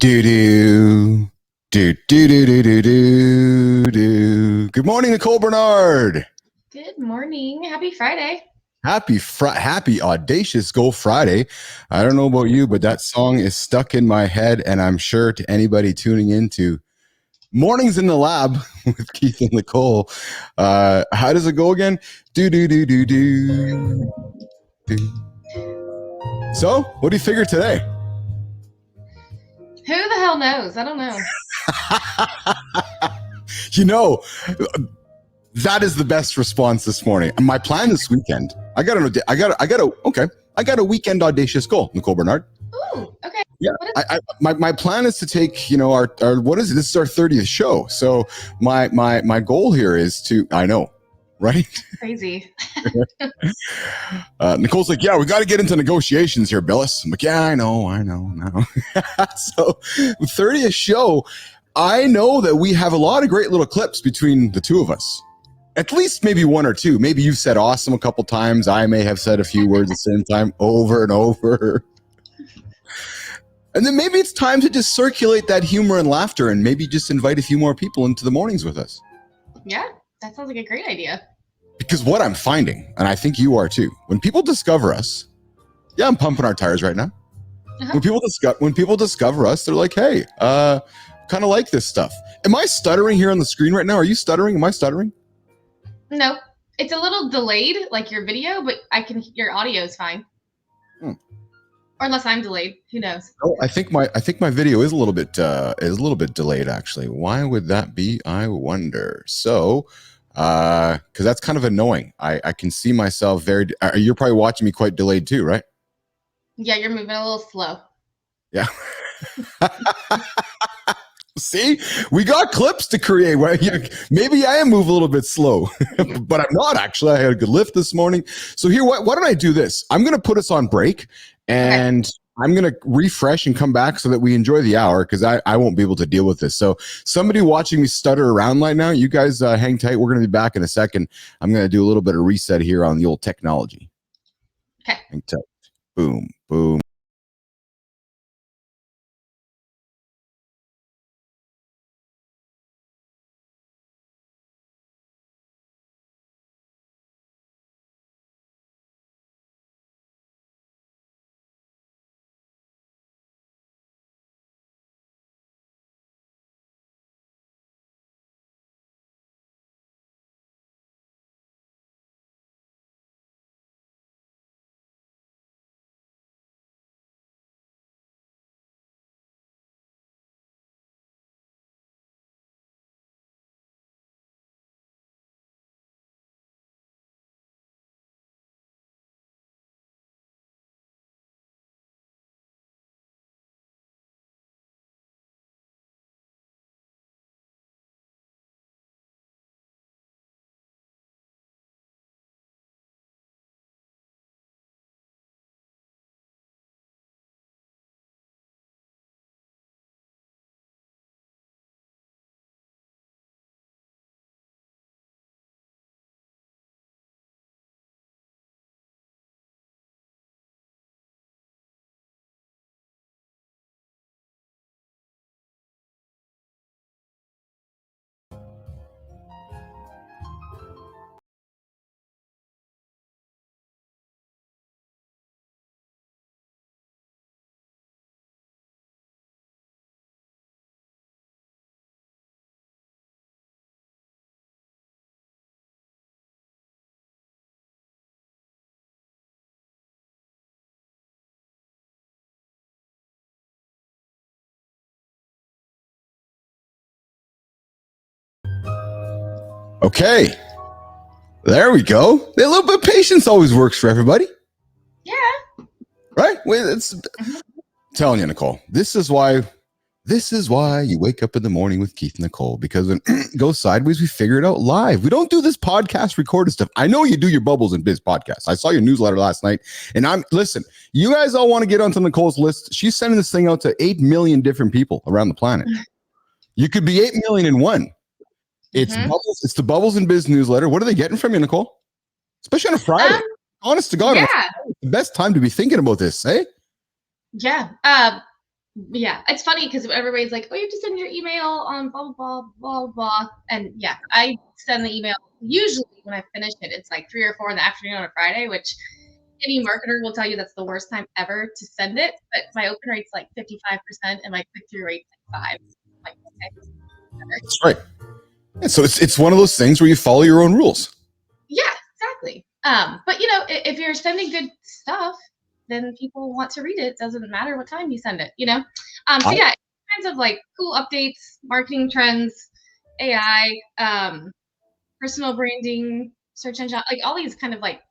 Do do do do do do do do do. Good morning, Nicole Bernard. Good morning. Happy Friday. Happy Audacious Go Friday. I don't know about you, but that song is stuck in my head, and I'm sure to anybody tuning into Mornings in the Lab with Keith and Nicole. How does it go again? Do do do do do do. So, what do you figure today? Who the hell knows? I don't know. You know, that is the best response this morning. My plan this weekend. I got a weekend audacious goal, Nicole Bernard. Ooh, okay. Yeah, my plan is to take, our what is it? This is our 30th show. So my goal here is to, I know, right? Crazy. Nicole's like, yeah, we got to get into negotiations here, Billis. I'm like, yeah, I know. So 30th show, I know that we have a lot of great little clips between the two of us. At least maybe one or two. Maybe you've said awesome a couple times. I may have said a few words at the same time over and over. And then maybe it's time to just circulate that humor and laughter and maybe just invite a few more people into the mornings with us. Yeah, that sounds like a great idea. Because what I'm finding, and I think you are too, when people discover us, yeah, I'm pumping our tires right now. Uh-huh. When people discover us, they're like, hey, kind of like this stuff. Am I stuttering here on the screen right now? Are you stuttering? Am I stuttering? No, it's a little delayed, like your video, but your audio is fine. Or unless I'm delayed, who knows? Oh, I think my video is a little bit delayed actually. Why would that be? I wonder. So, because that's kind of annoying. I can see myself you're probably watching me quite delayed too, right? Yeah, you're moving a little slow. Yeah. See, we got clips to create. Right? Maybe I am moving a little bit slow, but I'm not actually. I had a good lift this morning. So here, why don't I do this? I'm going to put us on break, and I'm going to refresh and come back so that we enjoy the hour because I won't be able to deal with this. So somebody watching me stutter around right now, you guys hang tight. We're going to be back in a second. I'm going to do a little bit of reset here on the old technology. Okay. Hang tight. Boom, boom. Okay, there we go. A little bit of patience always works for everybody. Yeah. Right? It's telling you, Nicole, this is why you wake up in the morning with Keith and Nicole, because when it goes sideways, we figure it out live. We don't do this podcast recorded stuff. I know you do your Bubbles and Biz podcast. I saw your newsletter last night, and listen, you guys all want to get onto Nicole's list. She's sending this thing out to 8 million different people around the planet. You could be 8 million in one. It's Bubbles. It's the Bubbles and Biz newsletter. What are they getting from you, Nicole? Especially on a Friday. Honest to God, yeah. It's the best time to be thinking about this, eh? Yeah. Yeah, it's funny because everybody's like, "Oh, you have to send your email on blah blah blah blah blah," and yeah, I send the email usually when I finish it. It's like 3 or 4 in the afternoon on a Friday, which any marketer will tell you that's the worst time ever to send it. But my open rate's like 55%, and my click through rate's like 5. Like, okay, whatever. That's right. And so it's one of those things where you follow your own rules. Yeah, exactly. But if you're sending good stuff, then people want to read it. It doesn't matter what time you send it. So I, yeah, kinds of like cool updates, marketing trends, AI, personal branding, search engine, like all these kind of content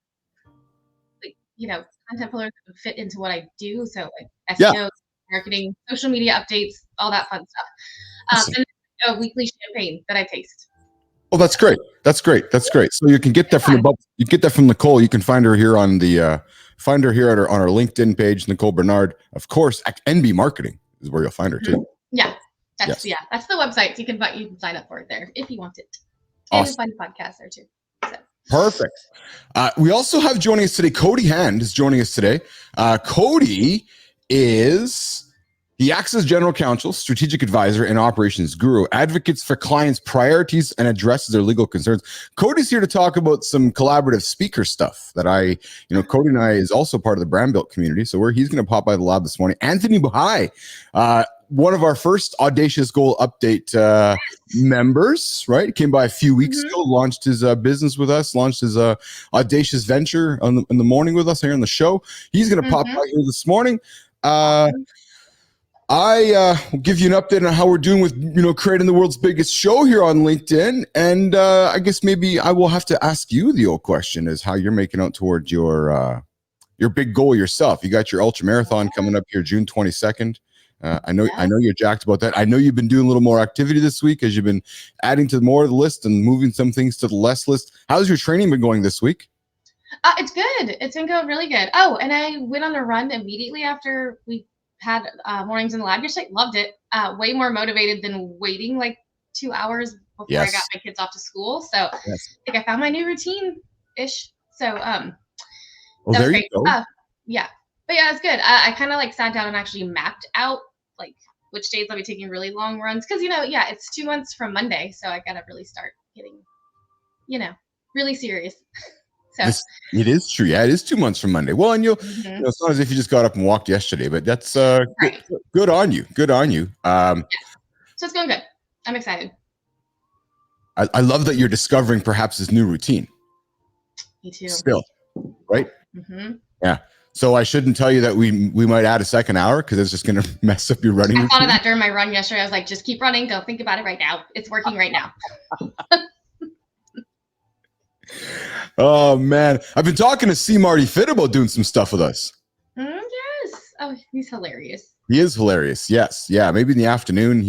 pillars that would fit into what I do. So like yeah. SEO, marketing, social media updates, all that fun stuff. Awesome. And a weekly champagne that I taste. Oh, that's great. That's great. That's great. So you can get that from you get that from Nicole. You can find her here on the find her here on our LinkedIn page, Nicole Bernard. Of course, NB Marketing is where you'll find her too. Yeah, Yes. that's the website. So you can sign up for it there if you want it. Awesome. And you'll find the podcast there too. So. Perfect. We also have joining us today, Cody Hand is joining us today. Cody he acts as general counsel, strategic advisor, and operations guru, advocates for clients' priorities, and addresses their legal concerns. Cody's here to talk about some collaborative speaker stuff that Cody and I is also part of the Brand Built community. So he's going to pop by the lab this morning. Anthony Buhai, one of our first Audacious Goal Update members, right? Came by a few weeks ago, launched his business with us, launched his Audacious venture in the morning with us here on the show. He's going to pop by here this morning. I will give you an update on how we're doing with, creating the world's biggest show here on LinkedIn. And I guess maybe I will have to ask you the old question is how you're making out towards your big goal yourself. You got your ultra marathon coming up here, June 22nd. I know you're jacked about that. I know you've been doing a little more activity this week as you've been adding to more of the list and moving some things to the less list. How's your training been going this week? It's good. It's been going really good. Oh, and I went on a run immediately after we had mornings in the lab yesterday. Loved it. Way more motivated than waiting like 2 hours before I got my kids off to school. So I think I found my new routine-ish. So that was great. Yeah. But yeah, it's good. I kind of sat down and actually mapped out which days I'll be taking really long runs. Because, it's 2 months from Monday. So I got to really start getting, really serious. So it is true. Yeah, it is 2 months from Monday. Well, and it's not as if you just got up and walked yesterday, but that's good on you. Good on you. So it's going good. I'm excited. I love that you're discovering perhaps this new routine. Me too. Still, right? Yeah. So I shouldn't tell you that we might add a second hour because it's just going to mess up your running routine. I thought of that during my run yesterday. I was like, just keep running. Don't think about it right now. It's working right now. Oh, man. I've been talking to C. Marty Fit about doing some stuff with us. Yes. Oh, he's hilarious. He is hilarious. Yes. Yeah. Maybe in the afternoon.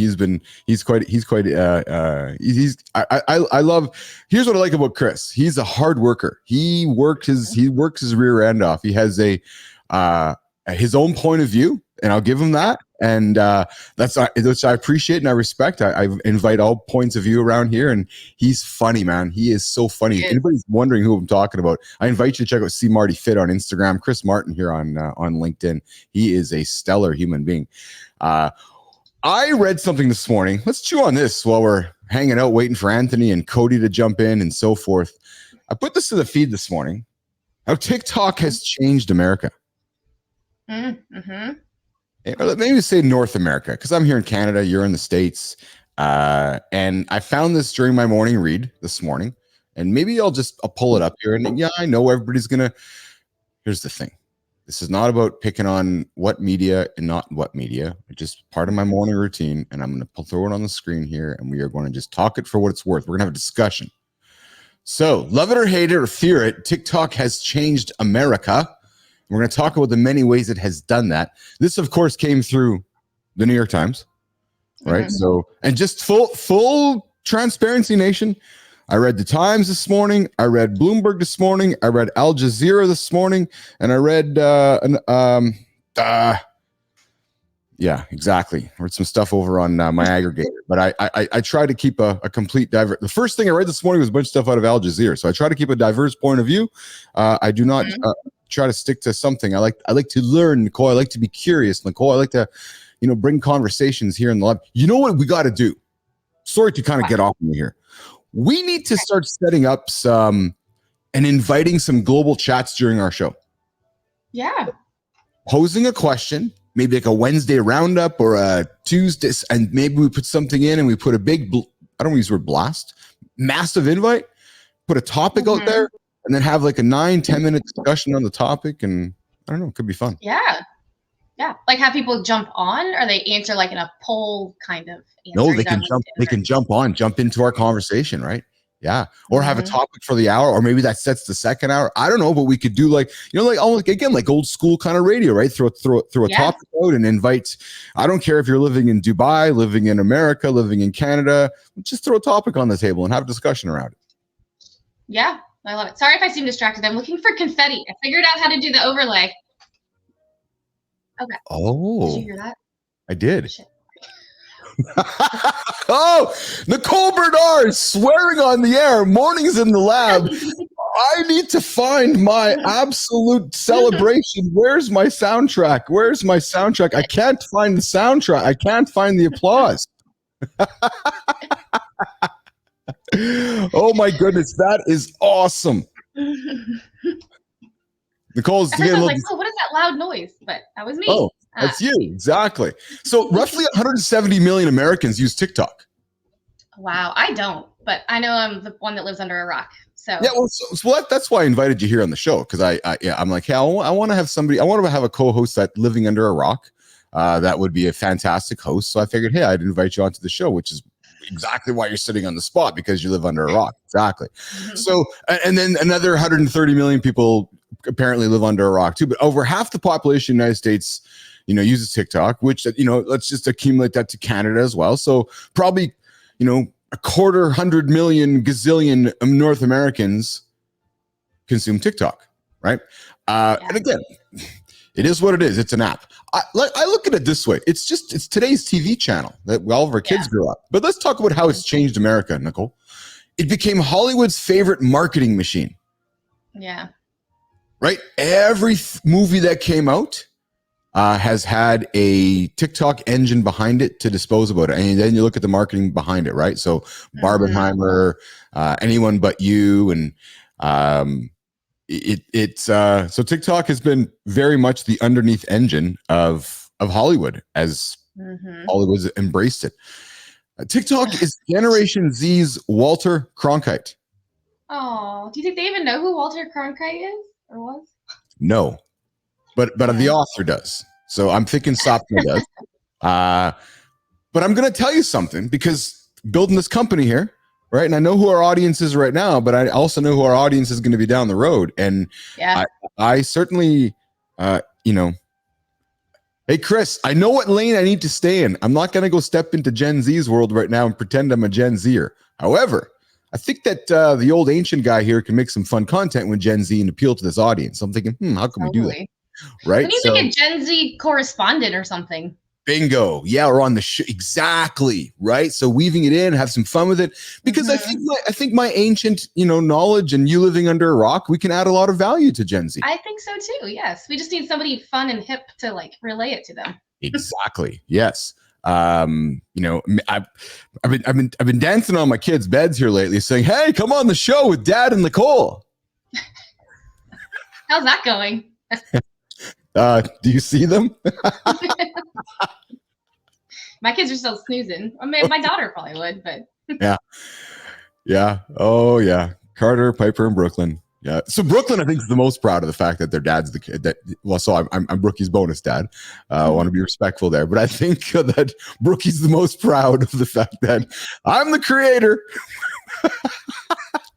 I love, here's what I like about Chris. He's a hard worker. He works his rear end off. He has his own point of view, and I'll give him that. And that's which I appreciate and I respect. I invite all points of view around here, and he's funny, man. He is so funny. If anybody's wondering who I'm talking about, I invite you to check out C. Marty Fit on Instagram. Chris Martin here on LinkedIn. He is a stellar human being. I read something this morning. Let's chew on this while we're hanging out, waiting for Anthony and Cody to jump in and so forth. I put this to the feed this morning. How TikTok has changed America. Maybe say North America, because I'm here in Canada, you're in the States. And I found this during my morning read this morning. And maybe I'll pull it up here. And yeah, I know everybody's here's the thing. This is not about picking on what media and not what media. It's just part of my morning routine. And I'm going to throw it on the screen here. And we are going to just talk it for what it's worth. We're going to have a discussion. So love it or hate it or fear it, TikTok has changed America. We're going to talk about the many ways it has done that. This, of course, came through the New York Times, right? So, and just full transparency, nation. I read the Times this morning. I read Bloomberg this morning. I read Al Jazeera this morning, and I read yeah, exactly. I read some stuff over on my aggregator, but I try to keep a complete diverse. The first thing I read this morning was a bunch of stuff out of Al Jazeera, so I try to keep a diverse point of view. I do not try to stick to something. I like to learn, Nicole. I like to be curious, Nicole. I like to, bring conversations here in the lab. You know what we got to do? Sorry to kind of get off me here. We need to start setting up some and inviting some global chats during our show. Yeah. Posing a question, maybe like a Wednesday roundup or a Tuesday, and maybe we put something in and we put a big, I don't use the word blast, massive invite, put a topic out there, and then have like a 9-10 minute discussion on the topic. And I don't know, it could be fun. Yeah. Yeah. Like have people jump on, or they answer like in a poll kind of answer? No, they can jump into our conversation, right? Yeah. Or have a topic for the hour, or maybe that sets the second hour. I don't know, but we could do like almost again, like old school kind of radio, right? Throw a topic out and invite. I don't care if you're living in Dubai, living in America, living in Canada, just throw a topic on the table and have a discussion around it. Yeah, I love it. Sorry if I seem distracted. I'm looking for confetti. I figured out how to do the overlay. Okay. Oh. Did you hear that? I did. Shit. Oh, Nicole Bernard swearing on the air, mornings in the lab. I need to find my absolute celebration. Where's my soundtrack? I can't find the soundtrack. I can't find the applause. Oh my goodness, that is awesome. Nicole's I was like, oh, what is that loud noise? But that was me. Oh, that's you. Exactly. So roughly 170 million Americans use TikTok. Wow. I don't, but I know I'm the one that lives under a rock. So yeah, well, that's why I invited you here on the show. Because I'm like, hey, I want to have somebody. I want to have a co-host that living under a rock. That would be a fantastic host. So I figured, hey, I'd invite you onto the show, which is exactly why you're sitting on the spot, because you live under a rock. Exactly. So, and then another 130 million people apparently live under a rock too. But over half the population of the United States, uses TikTok, which, let's just accumulate that to Canada as well. So probably, a 250 gazillion North Americans consume TikTok, right? And again, it is what it is. It's an app. I look at it this way. It's today's TV channel that all of our kids grew up. But let's talk about how it's changed America, Nicole. It became Hollywood's favorite marketing machine. Yeah. Right? Every movie that came out has had a TikTok engine behind it to dispose about it. And then you look at the marketing behind it, right? So Barbenheimer, Anyone But You, and so TikTok has been very much the underneath engine of Hollywood as Hollywood's embraced it. TikTok is Generation Z's Walter Cronkite. Oh, do you think they even know who Walter Cronkite is or was? No, but the author does. So I'm thinking Sopna does. But I'm going to tell you something, because building this company here, right? And I know who our audience is right now, but I also know who our audience is going to be down the road. And I certainly, hey, Chris, I know what lane I need to stay in. I'm not going to go step into Gen Z's world right now and pretend I'm a Gen Zer. However, I think that the old ancient guy here can make some fun content with Gen Z and appeal to this audience. I'm thinking, how can we do that? Right? We need like a Gen Z correspondent or something. Bingo. Yeah, or on the show. Exactly. Right. So weaving it in, have some fun with it, because I think my ancient, knowledge and you living under a rock, we can add a lot of value to Gen Z. I think so too. Yes. We just need somebody fun and hip to like relay it to them. Exactly. Yes. I've been dancing on my kids' beds here lately, saying, "Hey, come on the show with Dad and Nicole." How's that going? Do you see them? My kids are still snoozing. I mean, my daughter probably would, but yeah. Oh yeah. Carter, Piper, and Brooklyn. Yeah. So Brooklyn, I think, is the most proud of the fact that their dad's the kid. So I'm Brookie's bonus dad. I want to be respectful there, but I think that Brookie's the most proud of the fact that I'm the creator.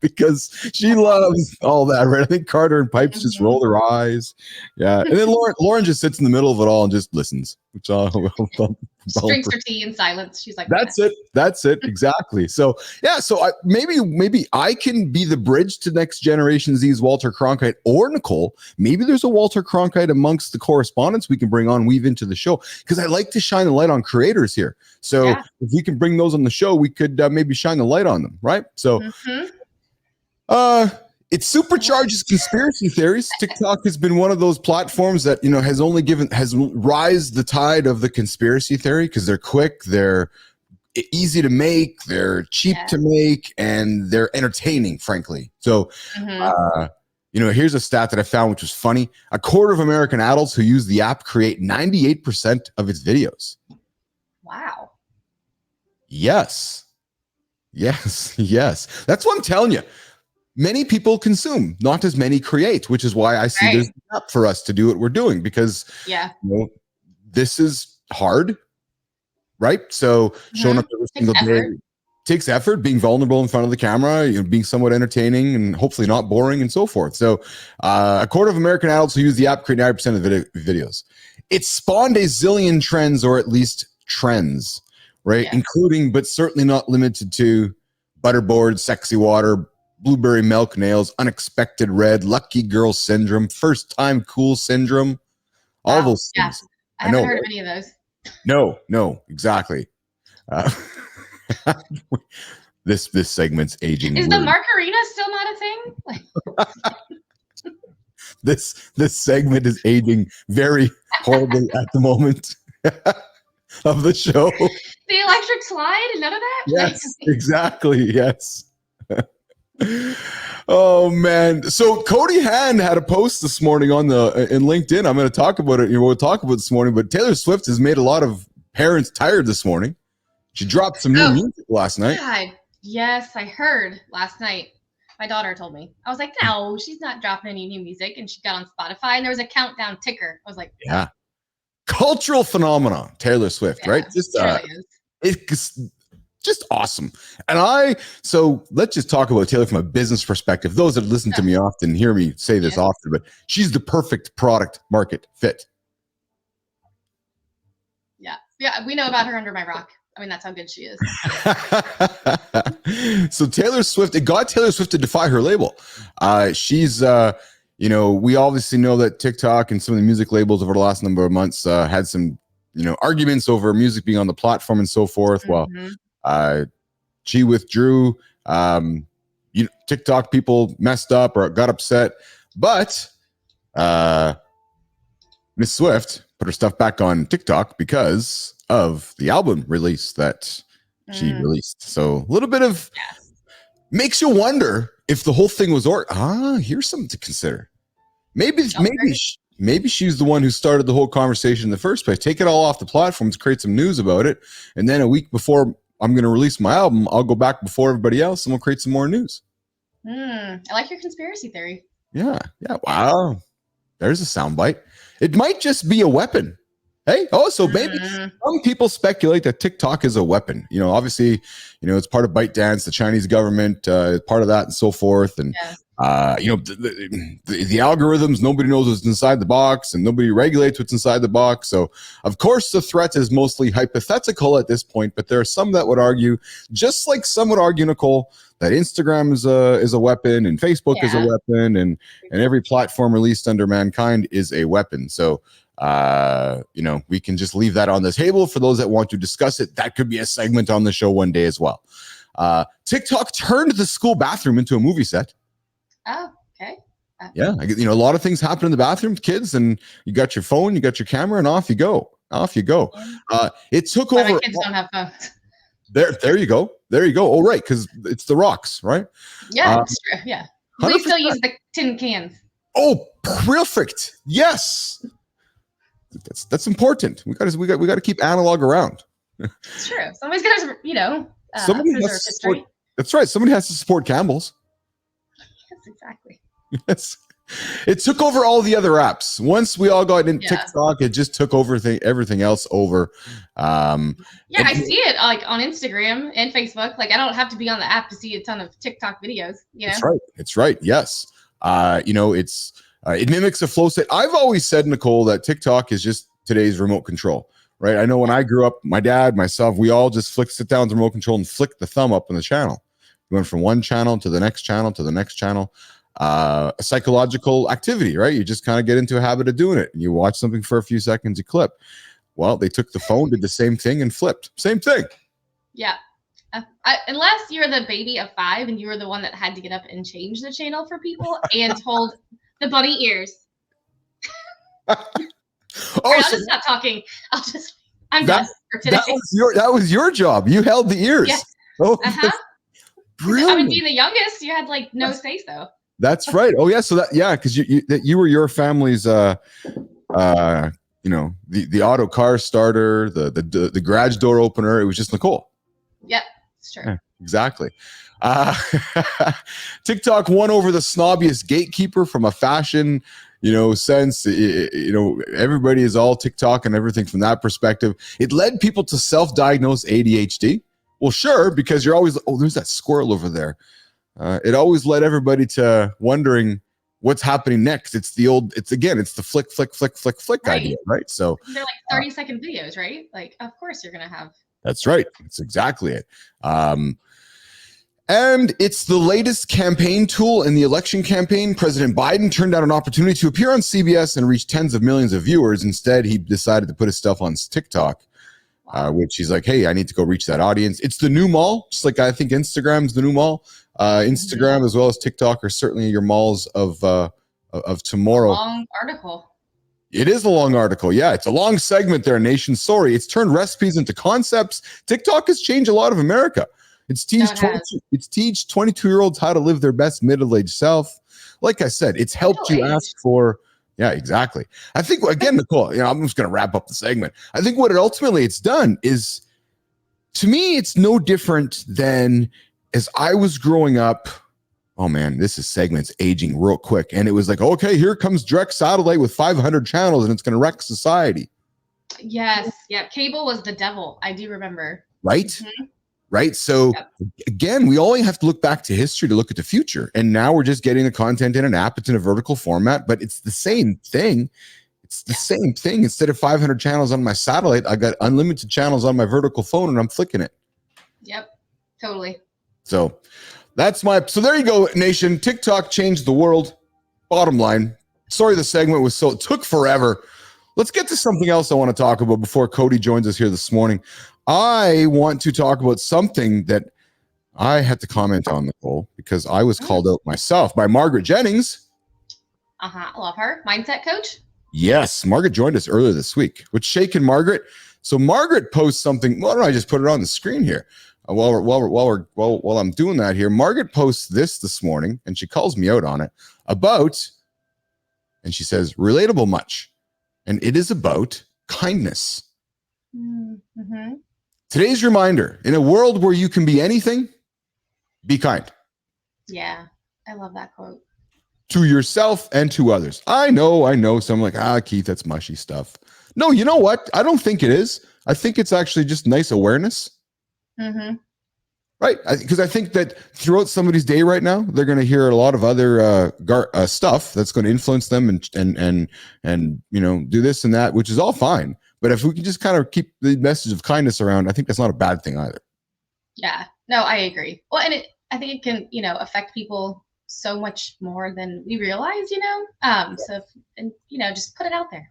Because she loves all that, right? I think Carter and Pipes just roll their eyes. Yeah. And then Lauren just sits in the middle of it all and just listens. Which drinks her tea in silence. She's like, That's it. Exactly. So yeah, so maybe I can be the bridge to next Generation Z's Walter Cronkite or Nicole. Maybe there's a Walter Cronkite amongst the correspondents we can bring on, weave into the show, because I like to shine the light on creators here. So if we can bring those on the show, we could maybe shine the light on them, right? So It supercharges conspiracy theories. TikTok has been one of those platforms that, has raised the tide of the conspiracy theory because they're quick, they're easy to make, they're cheap to make, and they're entertaining, frankly. So, here's a stat that I found, which was funny. A quarter of American adults who use the app create 98% of its videos. Wow. Yes. That's what I'm telling you. Many people consume, not as many create, which is why I see there's an app for us to do what we're doing, because this is hard, right? So showing up every single day takes effort, being vulnerable in front of the camera, being somewhat entertaining and hopefully not boring and so forth. So a quarter of American adults who use the app create 90% of videos. It spawned a zillion trends, or at least trends, right? Including, but certainly not limited to, butterboard, sexy water, blueberry milk nails, unexpected red, lucky girl syndrome, first time cool syndrome, all those things. I haven't heard of any of those. No, exactly. This segment's aging. Is the Margarita still not a thing? This segment is aging very horribly at the moment of the show. The electric slide, none of that? Yes, exactly. Yes. Oh man! So Cody Hand had a post this morning in LinkedIn. I'm going to talk about it. We'll talk about it this morning. But Taylor Swift has made a lot of parents tired this morning. She dropped some new music last night. God, yes, I heard last night. My daughter told me. I was like, no, she's not dropping any new music. And she got on Spotify, and there was a countdown ticker. I was like, yeah, cultural phenomenon, Taylor Swift, right? Just it's just awesome. So let's just talk about Taylor from a business perspective. Those that listen to me often hear me say this often, but she's the perfect product market fit. Yeah, we know about her under my rock. I mean, that's how good she is. So Taylor Swift, it got Taylor Swift to defy her label. She's, we obviously know that TikTok and some of the music labels over the last number of months had some, arguments over music being on the platform and so forth. Mm-hmm. Well, she withdrew. TikTok people messed up or got upset, but Miss Swift put her stuff back on TikTok because of the album release that she released. So a little bit of makes you wonder if the whole thing was here's something to consider. Maybe she's the one who started the whole conversation in the first place. Take it all off the platforms, create some news about it, and then a week before I'm going to release my album, I'll go back before everybody else and we'll create some more news. I like your conspiracy theory. Yeah. Wow. There's a soundbite. It might just be a weapon. Hey, so maybe some people speculate that TikTok is a weapon. Obviously, it's part of ByteDance, the Chinese government, part of that and so forth. And, the algorithms, nobody knows what's inside the box and nobody regulates what's inside the box. So, of course, the threat is mostly hypothetical at this point, but there are some that would argue, just like some would argue, Nicole, that Instagram is a weapon and Facebook is a weapon and every platform released under mankind is a weapon. So, we can just leave that on the table for those that want to discuss it. That could be a segment on the show one day as well. TikTok turned the school bathroom into a movie set. Oh, okay. Yeah, a lot of things happen in the bathroom, kids, and you got your phone, you got your camera, and off you go. It took over. My kids don't have phones. There you go. Oh, right, because it's the rocks, right? Yeah, it's true. Yeah, 100%. We still use the tin cans. Oh, perfect. Yes, that's important. We got to keep analog around. It's true. Somebody's got to, somebody has to support. That's right. Somebody has to support Campbell's. Yes, exactly. Yes. It took over all the other apps. Once we all got into TikTok, it just took over everything else over. I see it like on Instagram and Facebook. Like I don't have to be on the app to see a ton of TikTok videos. It's right. Yes. It mimics a flow state. I've always said, Nicole, that TikTok is just today's remote control, right? I know when I grew up, my dad, myself, we all just sit down with the remote control and flick the thumb up on the channel. We went from one channel to the next channel to the next channel. A psychological activity, right? You just kind of get into a habit of doing it. And you watch something for a few seconds, you clip. Well, they took the phone, did the same thing, and flipped. Same thing. Yeah. Unless you're the baby of 5 and you were the one that had to get up and change the channel for people and told the bunny ears. Oh, I'll just stop talking. I'm done for today. That was your job. You held the ears. Yes. Oh, brilliant. I mean, being the youngest, you had like no say so. That's right. Oh yeah. So because you were your family's the auto car starter, the garage door opener. It was just Nicole. Yep, it's true. Yeah, exactly. TikTok won over the snobbiest gatekeeper from a fashion, sense. Everybody is all TikTok and everything from that perspective. It led people to self-diagnose ADHD. Well, sure, because you're always, there's that squirrel over there. It always led everybody to wondering what's happening next. It's the flick, flick, flick, flick, flick idea, right? So they're like 30-second videos, right? Like, of course you're going to have. That's right. That's exactly it. And it's the latest campaign tool in the election campaign. President Biden turned down an opportunity to appear on CBS and reach tens of millions of viewers. Instead, he decided to put his stuff on TikTok, which he's like, hey, I need to go reach that audience. It's the new mall, just like I think Instagram's the new mall. Instagram as well as TikTok are certainly your malls of tomorrow. Long article. It is a long article. Yeah, it's a long segment there, nation. Sorry. It's turned recipes into concepts. TikTok has changed a lot of America. It's teach 22-year-olds how to live their best middle-aged self. Like I said, it's helped you ask for. Yeah, exactly. I think, again, Nicole, I'm just going to wrap up the segment. I think what it's done is, to me, it's no different than as I was growing up. Oh man, this segment's aging real quick. And it was like, okay, here comes direct satellite with 500 channels and it's going to wreck society. Yes. Yeah. Cable was the devil. I do remember. Right. Mm-hmm. Right. So again, we only have to look back to history to look at the future. And now we're just getting the content in an app. It's in a vertical format, but it's the same thing. It's the same thing. Instead of 500 channels on my satellite, I got unlimited channels on my vertical phone and I'm flicking it. Yep. Totally. So so there you go, nation. TikTok changed the world. Bottom line. Sorry, the segment it took forever. Let's get to something else I want to talk about before Cody joins us here this morning. I want to talk about something that I had to comment on, Nicole, because I was called out myself by Margaret Jennings. Love her. Mindset coach. Yes, Margaret joined us earlier this week with Shaken Margaret. So Margaret posts something. Why don't I just put it on the screen here? While I'm doing that here, Margaret posts this morning, and she calls me out on it and she says, relatable much. And it is about kindness. Mm-hmm. Today's reminder, in a world where you can be anything, be kind. Yeah, I love that quote. To yourself and to others. I know. Some like, Keith, that's mushy stuff. No, you know what? I don't think it is. I think it's actually just nice awareness. Mm-hmm. Right, because I think that throughout somebody's day right now, they're going to hear a lot of other stuff that's going to influence them and do this and that, which is all fine. But if we can just kind of keep the message of kindness around, I think that's not a bad thing either. Yeah, no, I agree. Well, and I think it can affect people so much more than we realize. So just put it out there.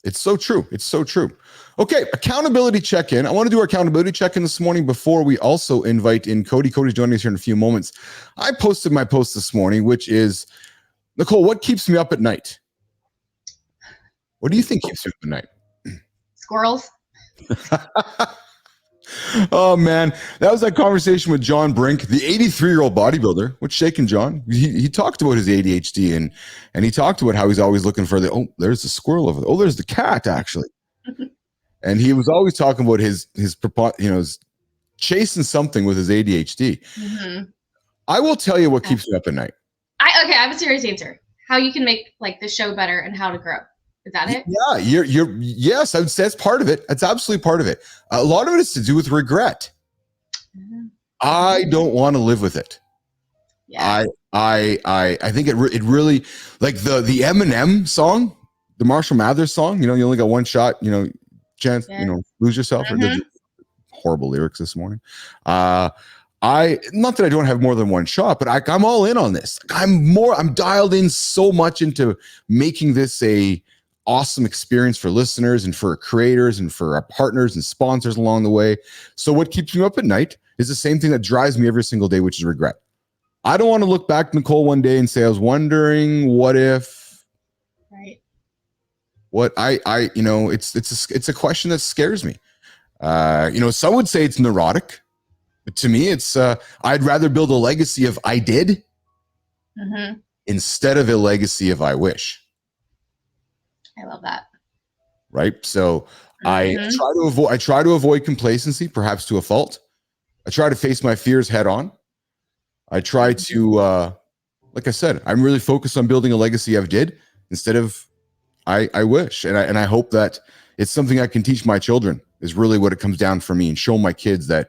It's so true. It's so true. Okay, accountability check-in. I want to do our accountability check-in this morning before we also invite in Cody. Cody's joining us here in a few moments. I posted my post this morning, which is, Nicole, what keeps me up at night? What do you think keeps you up at night? Squirrels. Oh, man. That was that conversation with John Brink, the 83-year-old bodybuilder, with Shaken John. He talked about his ADHD and he talked about how he's always looking for there's the squirrel over there. Oh, there's the cat, actually. And he was always talking about his chasing something with his ADHD. Mm-hmm. I will tell you what keeps me up at night. I have a serious answer. How you can make the show better and how to grow. Is that it? Yeah, yes, I would say that's part of it. That's absolutely part of it. A lot of it is to do with regret. Mm-hmm. I don't want to live with it. Yeah. I think it really, like the Eminem song, the Marshall Mathers song, you only got one shot, chance, lose yourself. Mm-hmm. Horrible lyrics this morning. Not that I don't have more than one shot, but I'm all in on this. I'm dialed in so much into making this a awesome experience for listeners and for creators and for our partners and sponsors along the way. So what keeps me up at night is the same thing that drives me every single day, which is regret. I don't want to look back, Nicole, one day and say, I was wondering what if, right. What it's a question that scares me. Some would say it's neurotic, but to me, it's I'd rather build a legacy of I did instead of a legacy of I wish. I love that. Right. So I try to avoid complacency, perhaps to a fault. I try to face my fears head on. I try to, like I said, I'm really focused on building a legacy I've did instead of I wish. And I hope that it's something I can teach my children is really what it comes down for me, and show my kids that,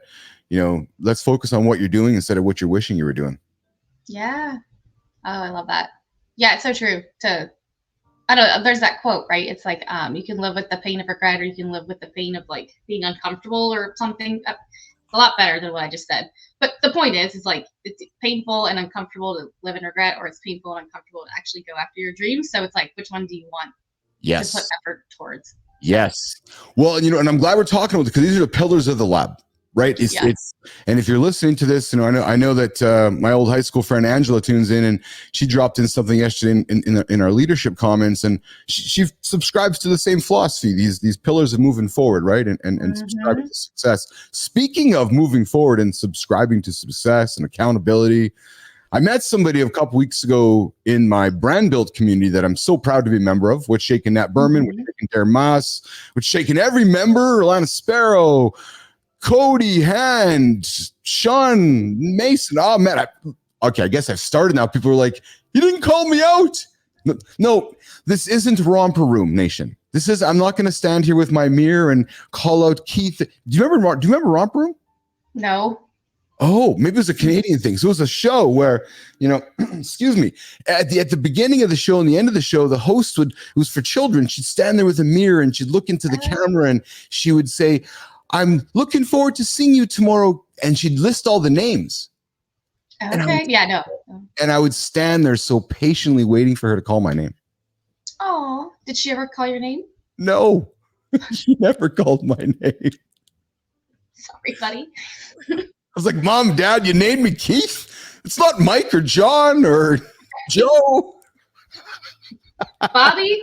let's focus on what you're doing instead of what you're wishing you were doing. Yeah. Oh, I love that. Yeah, it's so true. I don't know, there's that quote, right? It's like, you can live with the pain of regret, or you can live with the pain of like being uncomfortable or something. It's a lot better than what I just said. But the point is like, it's painful and uncomfortable to live in regret, or it's painful and uncomfortable to actually go after your dreams. So it's like, which one do you want to put effort towards? Yes. Well, and I'm glad we're talking about it, because these are the pillars of the lab, right? It's and if you're listening to this, I know that my old high school friend Angela tunes in, and she dropped in something yesterday in our leadership comments, and she subscribes to the same philosophy, these pillars of moving forward, right? And subscribing to success. Speaking of moving forward and subscribing to success and accountability, I met somebody a couple weeks ago in my brand build community that I'm so proud to be a member of, with Shaking Nat Berman, with Shaking Darren Moss, with Shaking every member, Alana Sparrow, Cody Hand, Sean Mason. Oh man, I guess I've started now. People are like, you didn't call me out. No, this isn't Romper Room Nation. I'm not going to stand here with my mirror and call out Keith. Do you remember Romper Room? No. Oh, maybe it was a Canadian thing. So it was a show where, excuse me, at the beginning of the show and the end of the show, the host it was for children. She'd stand there with a mirror and she'd look into the camera and she would say, I'm looking forward to seeing you tomorrow. And she'd list all the names. Okay. No. And I would stand there so patiently waiting for her to call my name. Oh, did she ever call your name? No, she never called my name. Sorry, buddy. I was like, Mom, Dad, you named me Keith. It's not Mike or John or Joe. Bobby.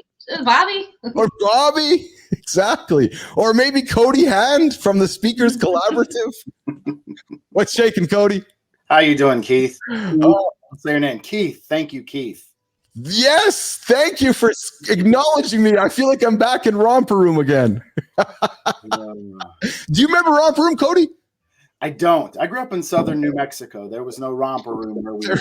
Or Bobby. Exactly. Or maybe Cody Hand from the Speakers Collaborative. What's shaking, Cody? How you doing, Keith? Say your name. Keith. Thank you, Keith. Yes. Thank you for acknowledging me. I feel like I'm back in Romper Room again. Do you remember Romper Room, Cody? I don't. I grew up in southern New Mexico. There was no Romper Room where we were.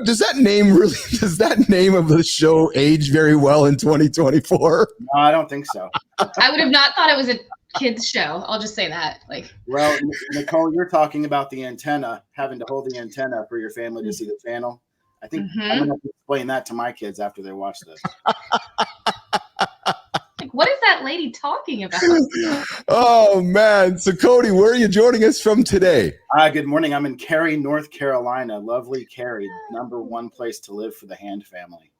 Does that name of the show age very well in 2024? No, I don't think so. I would have not thought it was a kids show. I'll just say that. Well, Nicole, you're talking about the antenna, having to hold the antenna for your family to see the channel. I think I'm going to explain that to my kids after they watch this. What is that lady talking about? Oh, man. So, Cody, where are you joining us from today? Good morning. I'm in Cary, North Carolina. Lovely Cary. #1 place to live for the Hand family.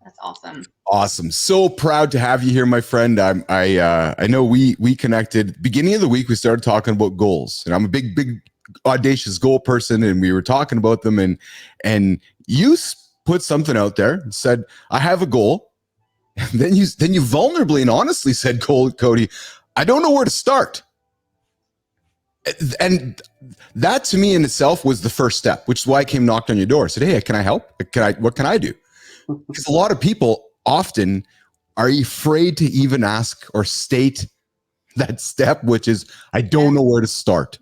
That's awesome. Awesome. So proud to have you here, my friend. I know we connected beginning of the week. We started talking about goals, and I'm a big audacious goal person, and we were talking about them, and you put something out there and said, I have a goal. And then you vulnerably and honestly said, Cody, I don't know where to start. And that to me in itself was the first step, which is why I came knocked on your door. I said, hey, can I help? What can I do? Because a lot of people often are afraid to even ask or state that step, which is, I don't know where to start.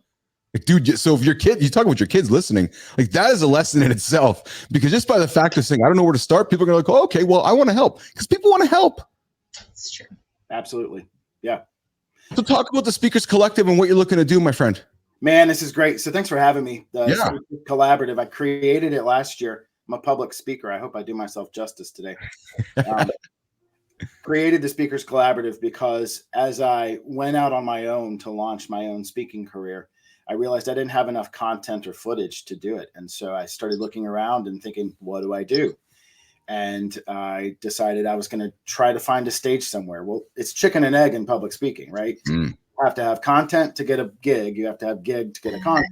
Dude, so if you talk about your kids listening, that is a lesson in itself, because just by the fact of saying, I don't know where to start, people are going to go, okay, well, I want to help, because people want to help. That's true. Absolutely. Yeah. So talk about the Speakers Collective and what you're looking to do, my friend. Man, this is great. So thanks for having me. Speakers Collaborative, I created it last year. I'm a public speaker. I hope I do myself justice today. Created the Speakers Collaborative because as I went out on my own to launch my own speaking career, I realized I didn't have enough content or footage to do it. And so I started looking around and thinking, what do I do? And I decided I was going to try to find a stage somewhere. Well, it's chicken and egg in public speaking, right? have to have content to get a gig. You have to have gig to get a content.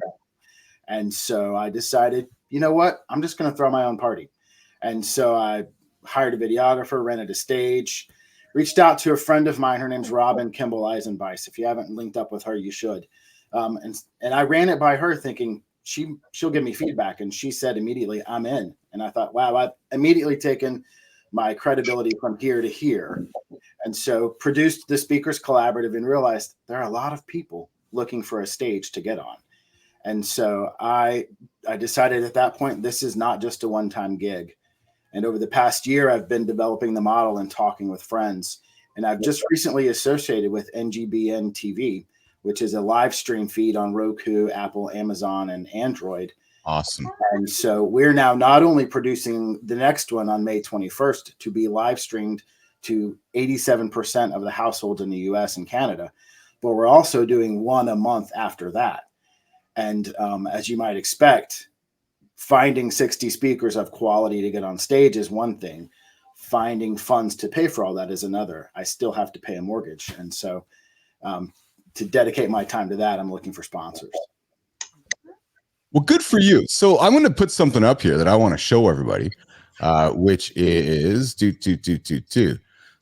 And so I decided, you know what? I'm just going to throw my own party. And so I hired a videographer, rented a stage, reached out to a friend of mine. Her name's Robin Kimball Eisenbeiss. If you haven't linked up with her, you should. And I ran it by her thinking she'll give me feedback. And she said immediately, I'm in. And I thought, wow, I've immediately taken my credibility from here to here. And so produced the Speakers Collaborative and realized there are a lot of people looking for a stage to get on. And so I decided at that point, this is not just a one-time gig. And over the past year, I've been developing the model and talking with friends. And I've just recently associated with NGBN TV, which is a live stream feed on Roku, Apple, Amazon, and Android. Awesome. And so we're now not only producing the next one on May 21st to be live streamed to 87% of the households in the US and Canada, but we're also doing one a month after that. And as you might expect, finding 60 speakers of quality to get on stage is one thing. Finding funds to pay for all that is another. I still have to pay a mortgage. And so to dedicate my time to that, I'm looking for sponsors. Well, good for you. So I'm going to put something up here that I want to show everybody, which is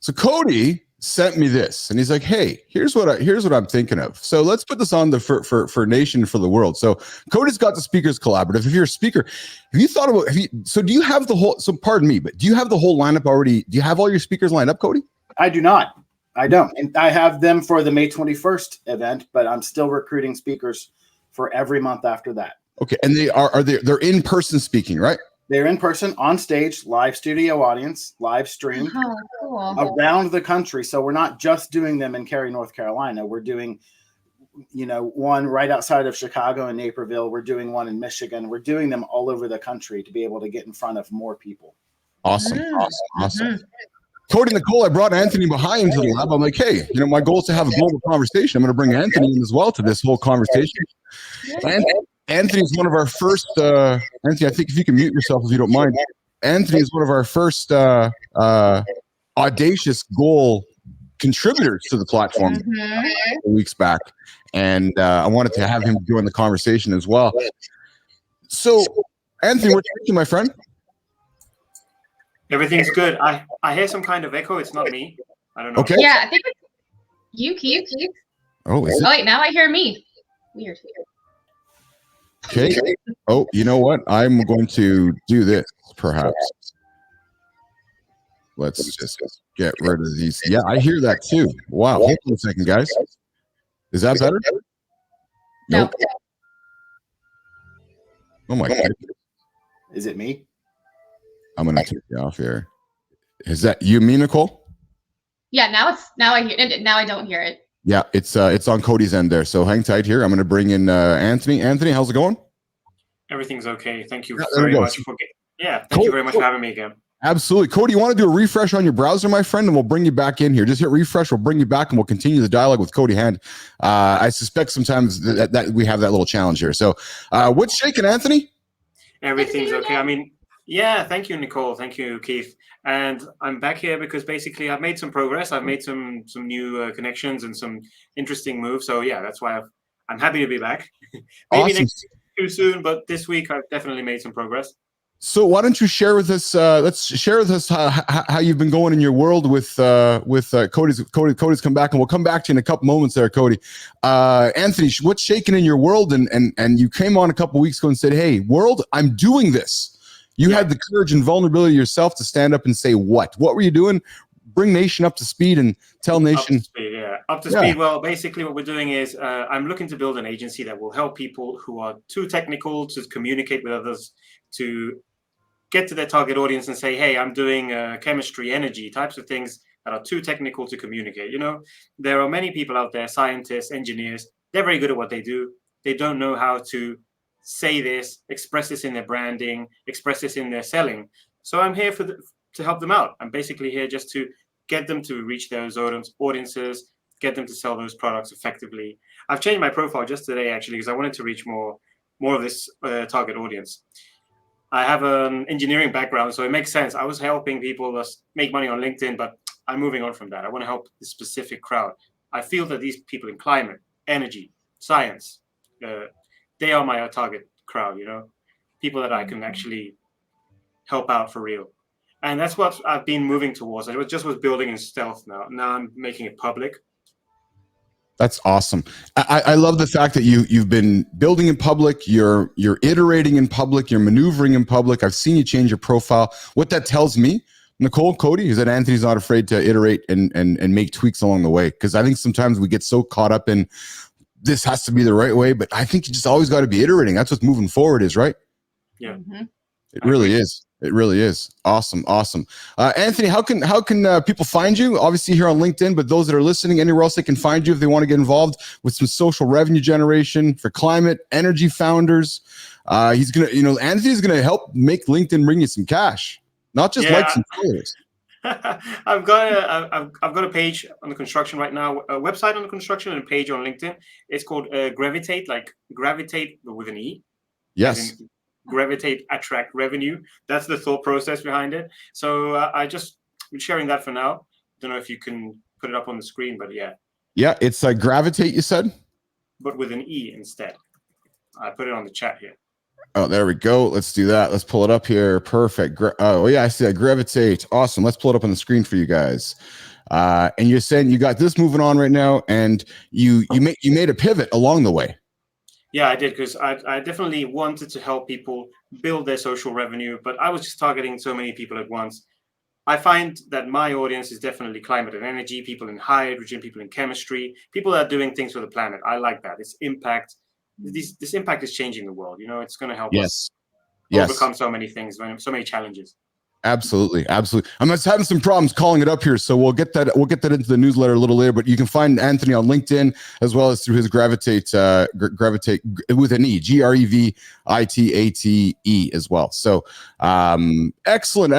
So Cody sent me this, and he's like, "Hey, here's what I'm thinking of. So let's put this on the for nation, for the world." So Cody's got the Speakers Collaborative. If you're a speaker, have you thought about? So do you have the whole? So pardon me, but do you have the whole lineup already? Do you have all your speakers lined up, Cody? I do not. I don't. And I have them for the May 21st event, but I'm still recruiting speakers for every month after that. Okay, and they're in person speaking, right? They're in person, on stage, live studio audience, live stream around the country. So we're not just doing them in Cary, North Carolina. We're doing, one right outside of Chicago in Naperville. We're doing one in Michigan. We're doing them all over the country to be able to get in front of more people. Awesome. Cody, Nicole, I brought Anthony behind into the lab. I'm like, hey, my goal is to have a global conversation. I'm going to bring Anthony in as well to this whole conversation. And Anthony's one of our first, Anthony, I think if you can mute yourself if you don't mind. Anthony is one of our first Audacious goal contributors to the platform weeks back. And I wanted to have him join the conversation as well. So, Anthony, what's thinking, my friend? Everything's good. I hear some kind of echo. It's not me. I don't know. Okay. Yeah, I think it's you, Keith. Oh, is it? Oh, wait, now I hear me. Weird. Okay. Oh, you know what? I'm going to do this, perhaps. Let's just get rid of these. Yeah, I hear that too. Wow. Hold on a second, guys. Is that better? No. Nope. Oh my God. Is it me? I'm going to take you off here. Is that you, me, Nicole? Yeah, now I hear it. Now I don't hear it. Yeah, it's on Cody's end there. So hang tight here. I'm going to bring in Anthony. Anthony, how's it going? Everything's okay. Thank you Yeah, very much for thank you very much for having me again. Absolutely. Cody, you want to do a refresh on your browser, my friend, and we'll bring you back in here. Just hit refresh. We'll bring you back and we'll continue the dialogue with Cody Hand. I suspect sometimes that we have that little challenge here. So what's shaking, Anthony? Everything's okay. I mean, yeah, thank you, Nicole. Thank you, Keith. And I'm back here because basically I've made some progress. I've made some new connections and some interesting moves. So yeah, that's why I'm happy to be back. Maybe Awesome. next week too soon, but this week I've definitely made some progress. So why don't you share with us? Let's share with us how you've been going in your world with Cody's come back, and we'll come back to you in a couple moments there, Cody. Anthony, what's shaking in your world? And you came on a couple weeks ago and said, "Hey, world, I'm doing this." You had the courage and vulnerability yourself to stand up and say what? What were you doing? Bring Nation up to speed and tell Nation. Up to speed. Well, basically what we're doing is I'm looking to build an agency that will help people who are too technical to communicate with others, to get to their target audience and say, hey, I'm doing chemistry, energy, types of things that are too technical to communicate. There are many people out there, scientists, engineers, they're very good at what they do. They don't know how to say this, express this in their branding, express this in their selling. So I'm here to help them out. I'm basically here just to get them to reach those audiences, get them to sell those products effectively. I've changed my profile just today, actually, because I wanted to reach more of this target audience. I have an engineering background, so it makes sense. I was helping people make money on LinkedIn, but I'm moving on from that. I want to help this specific crowd. I feel that these people in climate, energy, science, they are my target crowd, people that I can actually help out for real. And that's what I've been moving towards. I was building in stealth now. Now I'm making it public. That's awesome. I love the fact that you've been building in public, you're iterating in public, you're maneuvering in public. I've seen you change your profile. What that tells me, Nicole, Cody, is that Anthony's not afraid to iterate and make tweaks along the way. Because I think sometimes we get so caught up in this has to be the right way, but I think you just always got to be iterating. That's what moving forward is, right? Yeah. It really is. It really is. Awesome. Anthony, how can people find you? Obviously here on LinkedIn, but those that are listening, anywhere else they can find you if they want to get involved with some social revenue generation for climate, energy founders. He's going to, Anthony's going to help make LinkedIn bring you some cash, not just likes and followers. I've got a page on the construction right now, a website on the construction and a page on LinkedIn. It's called Gravitate, like gravitate, but with an E. Yes. Gravitate, attract revenue. That's the thought process behind it. So I'm sharing that for now. Don't know if you can put it up on the screen, but yeah. Yeah, it's like Gravitate, you said? But with an E instead. I put it on the chat here. Oh, there we go. Let's do that. Let's pull it up here. Perfect. Oh, yeah, I see that. Gravitate. Awesome. Let's pull it up on the screen for you guys. And you're saying you got this moving on right now, and you made a pivot along the way. Yeah, I did, because I definitely wanted to help people build their social revenue, but I was just targeting so many people at once. I find that my audience is definitely climate and energy, people in hydrogen, people in chemistry, people that are doing things for the planet. I like that. It's impact. This impact is changing the world. It's going to help us overcome so many things, so many challenges. Absolutely. I'm just having some problems calling it up here, so we'll get that into the newsletter a little later. But you can find Anthony on LinkedIn as well as through his Gravitate with an E, Grevitate as well. So excellent.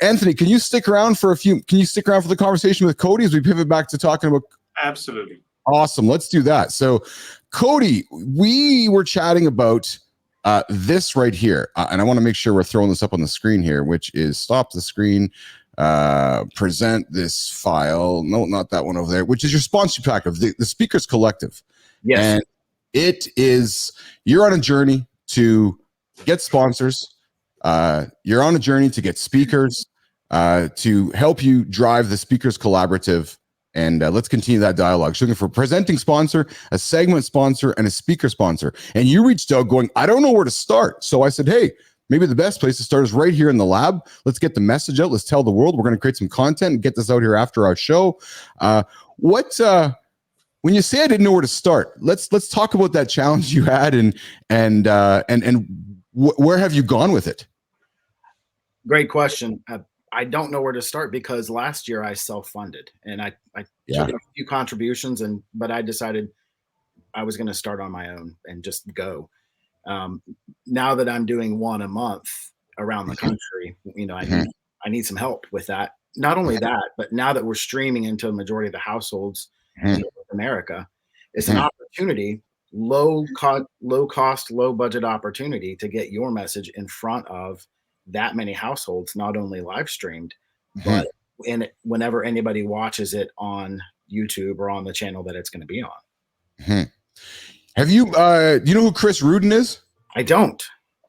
Anthony, can you stick around for the conversation with Cody as we pivot back to talking about? Absolutely. Awesome. Let's do that. So Cody, we were chatting about this right here, and I want to make sure we're throwing this up on the screen here, which is stop the screen, present this file. No, not that one over there, which is your sponsorship pack of the Speakers Collective. Yes. And it is, you're on a journey to get sponsors. You're on a journey to get speakers, to help you drive the Speakers Collaborative. And let's continue that dialogue. She's looking for a presenting sponsor, a segment sponsor, and a speaker sponsor. And you reached out going, I don't know where to start. So I said, hey, maybe the best place to start is right here in the lab. Let's get the message out. Let's tell the world. We're going to create some content and get this out here after our show. When you say I didn't know where to start, let's talk about that challenge you had and where have you gone with it? Great question. I don't know where to start because last year I self-funded and I took a few contributions but I decided I was going to start on my own and just go. Now that I'm doing one a month around the country, I need some help with that. Not only that, but now that we're streaming into a majority of the households in North America, it's an opportunity, low cost, low budget opportunity to get your message in front of that many households, not only live streamed, but whenever anybody watches it on YouTube or on the channel that it's going to be on. Have you, do you know who Chris Rudin is? I don't.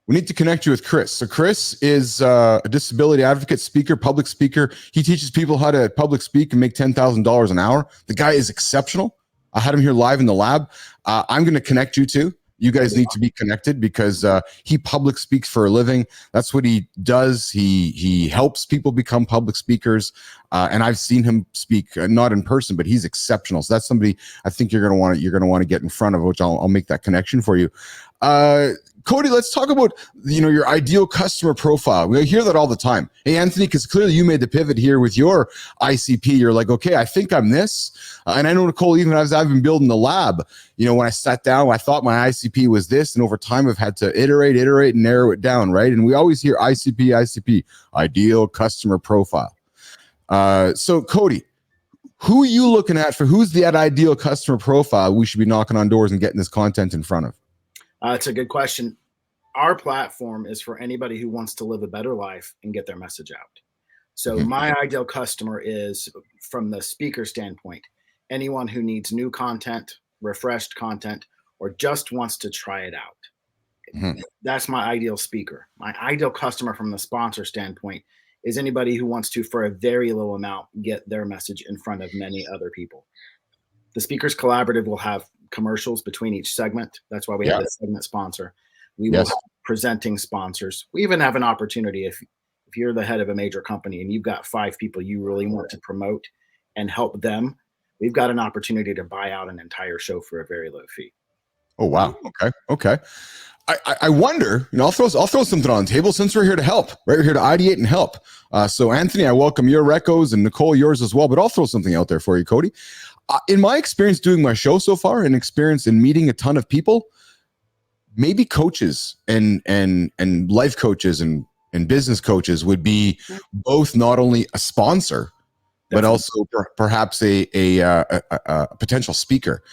We need to connect you with Chris. So Chris is a disability advocate, speaker, public speaker. He teaches people how to public speak and make $10,000 an hour. The guy is exceptional. I had him here live in the lab. I'm going to connect you to. You guys need to be connected because he public speaks for a living. That's what he does. He helps people become public speakers. And I've seen him speak, not in person, but he's exceptional. So that's somebody I think you're going to want to get in front of, which I'll make that connection for you. Cody, let's talk about, your ideal customer profile. We hear that all the time. Hey, Anthony, because clearly you made the pivot here with your ICP. You're like, okay, I think I'm this. And I know, Nicole, even as I've been building the lab, when I sat down, I thought my ICP was this. And over time, I've had to iterate and narrow it down, right? And we always hear ICP, ideal customer profile. So Cody, who are you looking at for who's that ideal customer profile we should be knocking on doors and getting this content in front of? It's a good question. Our platform is for anybody who wants to live a better life and get their message out. So my ideal customer is, from the speaker standpoint, anyone who needs new content, refreshed content, or just wants to try it out. Mm-hmm. That's my ideal speaker. My ideal customer from the sponsor standpoint is anybody who wants to, for a very low amount, get their message in front of many other people. The Speakers Collaborative will have commercials between each segment. That's why we have this segment sponsor. We will have presenting sponsors. We even have an opportunity if you're the head of a major company and you've got 5 people you really want to promote and help them, we've got an opportunity to buy out an entire show for a very low fee. Oh, wow. Okay. I wonder, I'll throw something on the table since we're here to help, right? We're here to ideate and help. So Anthony, I welcome your recos, and Nicole, yours as well, but I'll throw something out there for you, Cody. In my experience doing my show so far and experience in meeting a ton of people, maybe coaches and life coaches and business coaches would be both not only a sponsor, but also perhaps a potential speaker.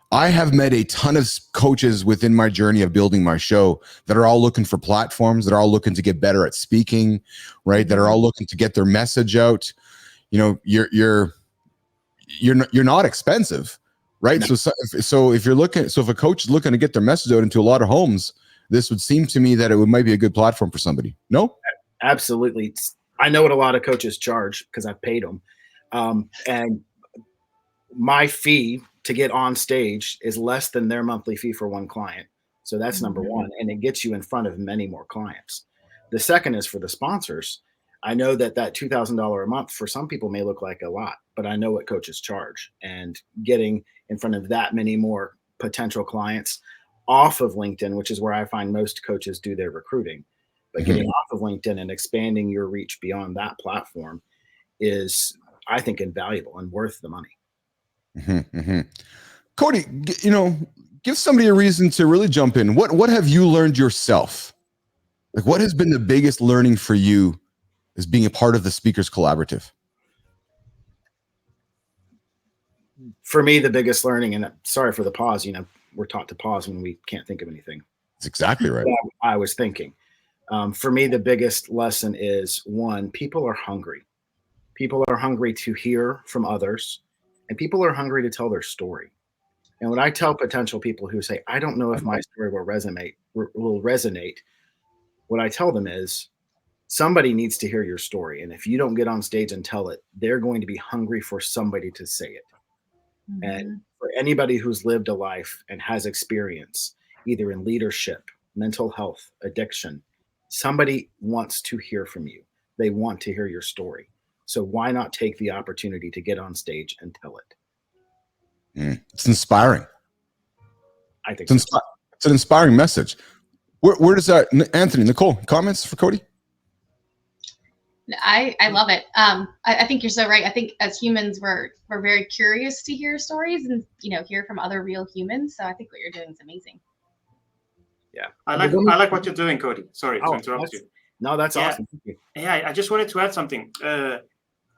I have met a ton of coaches within my journey of building my show that are all looking for platforms, that are all looking to get better at speaking, right? That are all looking to get their message out. You're not expensive, right? No. So if a coach is looking to get their message out into a lot of homes, this would seem to me that it might be a good platform for somebody. No? Absolutely. I know what a lot of coaches charge because I've paid them. And my fee to get on stage is less than their monthly fee for one client. So that's number one. And it gets you in front of many more clients. The second is for the sponsors. I know that $2,000 a month for some people may look like a lot, but I know what coaches charge, and getting in front of that many more potential clients off of LinkedIn, which is where I find most coaches do their recruiting, but getting off of LinkedIn and expanding your reach beyond that platform is, I think, invaluable and worth the money. Cody, give somebody a reason to really jump in. What have you learned yourself? Like, what has been the biggest learning for you as being a part of the Speakers Collaborative? For me, the biggest learning, and sorry for the pause, we're taught to pause when we can't think of anything. That's exactly right. I was thinking. For me, the biggest lesson is, one, people are hungry. People are hungry to hear from others, and people are hungry to tell their story. And when I tell potential people who say, I don't know if my story will resonate, what I tell them is, somebody needs to hear your story. And if you don't get on stage and tell it, they're going to be hungry for somebody to say it. And for anybody who's lived a life and has experience, either in leadership, mental health, addiction, somebody wants to hear from you. They want to hear your story. So why not take the opportunity to get on stage and tell it? It's inspiring. I think it's an inspiring message. Where does that, Anthony, Nicole, comments for Cody? I love it. I think you're so right. I think as humans, we're very curious to hear stories and hear from other real humans. So I think what you're doing is amazing. Yeah, I like what you're doing, Cody. Sorry to interrupt you. No, that's awesome. Thank you. Yeah, I just wanted to add something.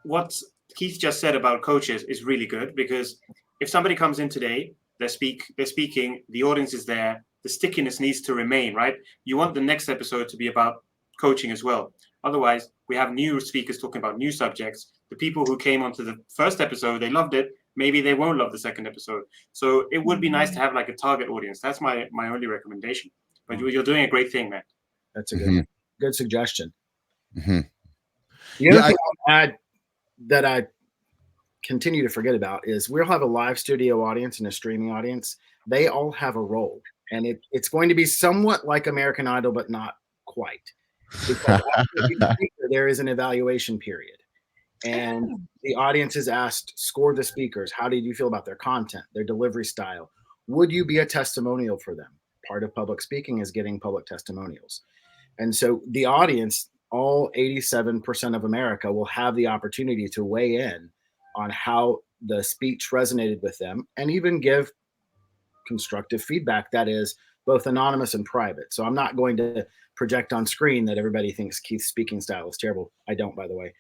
What Keith just said about coaches is really good, because if somebody comes in today, they're speaking, the audience is there, the stickiness needs to remain, right? You want the next episode to be about coaching as well. Otherwise, we have new speakers talking about new subjects. The people who came onto the first episode, they loved it. Maybe they won't love the second episode. So it would be nice to have like a target audience. That's my only recommendation. But you're doing a great thing, man. That's a good suggestion. The other thing I'll add that I continue to forget about is we'll have a live studio audience and a streaming audience. They all have a role, and it's going to be somewhat like American Idol, but not quite. Because there is an evaluation period, and the audience is asked, score the speakers. How did you feel about their content, their delivery style? Would you be a testimonial for them? Part of public speaking is getting public testimonials. And so the audience, all 87% of America, will have the opportunity to weigh in on how the speech resonated with them, and even give constructive feedback that is both anonymous and private. So I'm not going to project on screen that everybody thinks Keith's speaking style is terrible. I don't, by the way.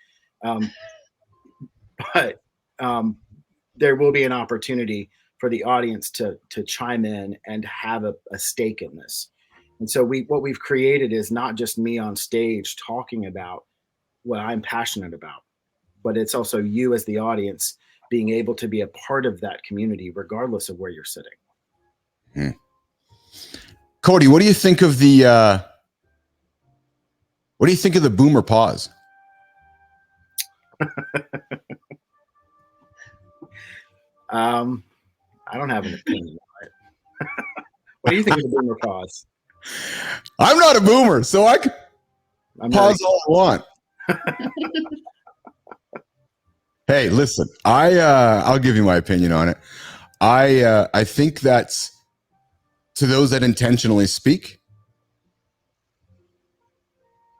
But there will be an opportunity for the audience to chime in and have a stake in this. And so what we've created is not just me on stage talking about what I'm passionate about, but it's also you as the audience being able to be a part of that community, regardless of where you're sitting. Cody, what do you think of the boomer pause? I don't have an opinion on it. What do you think of the boomer pause? I'm not a boomer, so I can pause all I want. Hey, listen, I'll give you my opinion on it. I think that's, to those that intentionally speak,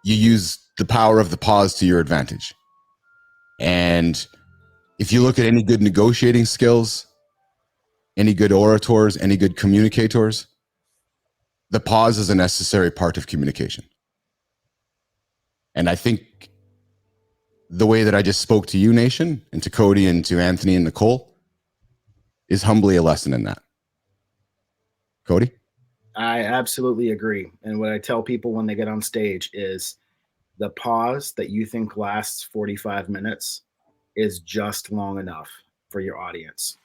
you use the power of the pause to your advantage. And if you look at any good negotiating skills, any good orators, any good communicators, the pause is a necessary part of communication. And I think the way that I just spoke to you, Nation, and to Cody and to Anthony and Nicole is humbly a lesson in that. Cody? I absolutely agree. And what I tell people when they get on stage is the pause that you think lasts 45 minutes is just long enough for your audience.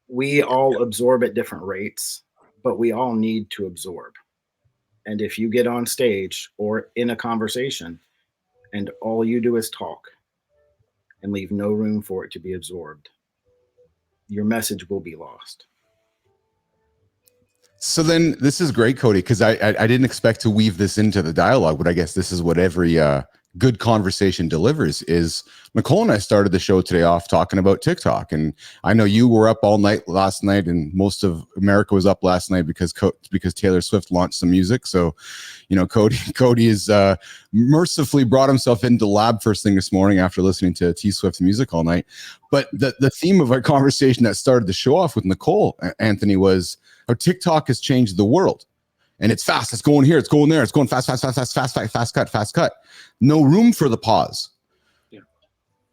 We all absorb at different rates, but we all need to absorb. And if you get on stage or in a conversation and all you do is talk and leave no room for it to be absorbed, your message will be lost. So then this is great, Cody, because I didn't expect to weave this into the dialogue, but I guess this is what every good conversation delivers. Is Nicole and I started the show today off talking about TikTok, and I know you were up all night last night, and most of America was up last night because Taylor Swift launched some music. So, you know, Cody is mercifully brought himself into the lab first thing this morning after listening to T Swift music all night. But the theme of our conversation that started the show off with Nicole, Anthony, was how TikTok has changed the world. And it's fast. It's going here. It's going there. It's going fast cut. No room for the pause. Yeah.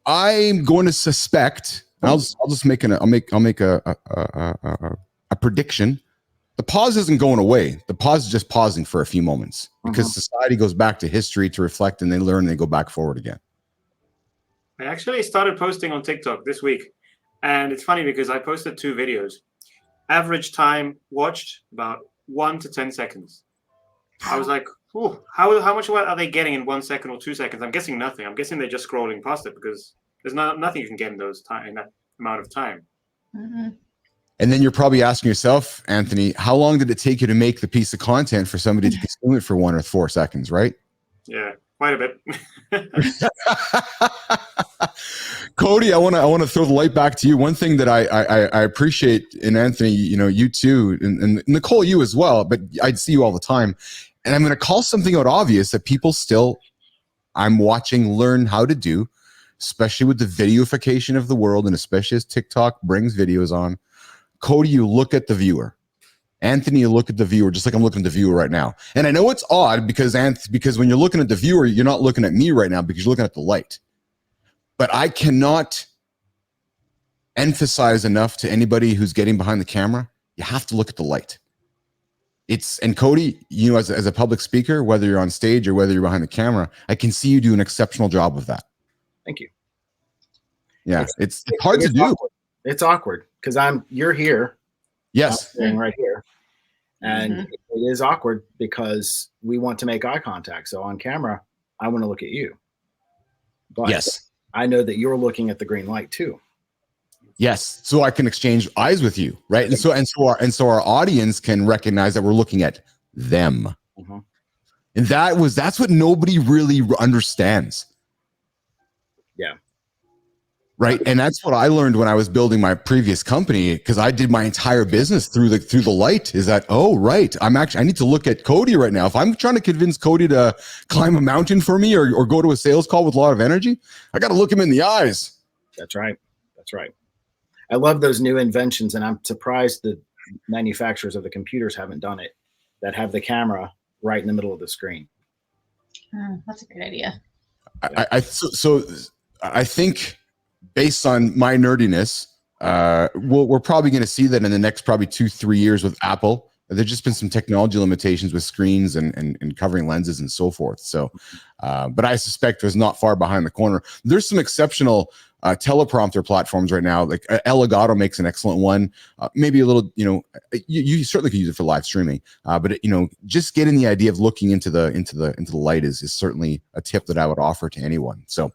I'm going to suspect. I'll make a prediction. The pause isn't going away. The pause is just pausing for a few moments because society goes back to history to reflect, and they learn, and they go back forward again. I actually started posting on TikTok this week, and it's funny because I posted 2 videos. Average time watched about 1 to 10 seconds. I was like, how much are they getting in 1 second or 2 seconds? I'm guessing nothing. I'm guessing they're just scrolling past it because there's nothing you can get in that amount of time. Mm-hmm. And then you're probably asking yourself, Anthony, how long did it take you to make the piece of content for somebody to consume it for 1 or 4 seconds, right? Yeah, quite a bit. Cody, I want to throw the light back to you. One thing that I appreciate in Anthony, you know, you too, and Nicole, you as well, but I'd see you all the time. And I'm going to call something out obvious that people still, I'm watching, learn how to do, especially with the videoification of the world, and especially as TikTok brings videos on. Cody, you look at the viewer. Anthony, you look at the viewer, just like I'm looking at the viewer right now. And I know it's odd because when you're looking at the viewer, you're not looking at me right now because you're looking at the light. But I cannot emphasize enough to anybody who's getting behind the camera, you have to look at the light. And Cody, you know, as a public speaker, whether you're on stage or whether you're behind the camera, I can see you do an exceptional job with that. Thank you. Yeah, it's hard to do. Awkward. It's awkward because you're here. Yes. I'm sitting right here. And it is awkward because we want to make eye contact. So on camera, I want to look at you. But yes, I know that you're looking at the green light too. Yes, so I can exchange eyes with you, right? And so our audience can recognize that we're looking at them. Mm-hmm. And that's what nobody really understands. Yeah. Right. And that's what I learned when I was building my previous company, because I did my entire business through the light, is that, oh, right. I need to look at Cody right now. If I'm trying to convince Cody to climb a mountain for me or go to a sales call with a lot of energy, I got to look him in the eyes. That's right. That's right. I love those new inventions, and I'm surprised that manufacturers of the computers haven't done it, that have the camera right in the middle of the screen. That's a great idea. I think, based on my nerdiness, we're probably going to see that in the next probably 2-3 years with Apple. There's just been some technology limitations with screens and covering lenses and so forth. So But I suspect there's not far behind the corner. There's some exceptional teleprompter platforms right now. Like Elgato makes an excellent one. Maybe a little, you certainly could use it for live streaming. But just getting the idea of looking into the light is certainly a tip that I would offer to anyone. So,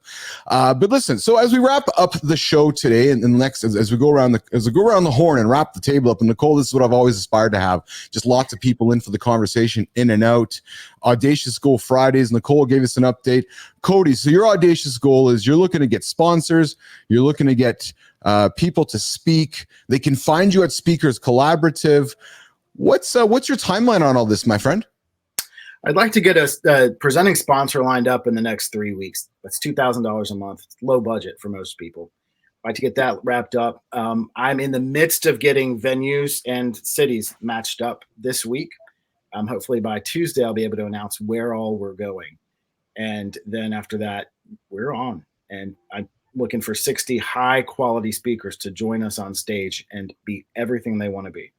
but listen. So as we wrap up the show today, and next as we go around the horn and wrap the table up, and Nicole, this is what I've always aspired to have. Just lots of people in for the conversation, in and out. Audacious Goal Fridays. Nicole gave us an update. Cody, so your audacious goal is you're looking to get sponsors. You're looking to get people to speak. They can find you at Speakers Collaborative. What's your timeline on all this, my friend? I'd like to get a presenting sponsor lined up in the next 3 weeks. That's $2,000 a month. It's low budget for most people. I'd like to get that wrapped up. I'm in the midst of getting venues and cities matched up this week. Hopefully by Tuesday, I'll be able to announce where all we're going. And then after that, we're on. And I'm looking for 60 high quality speakers to join us on stage and be everything they want to be.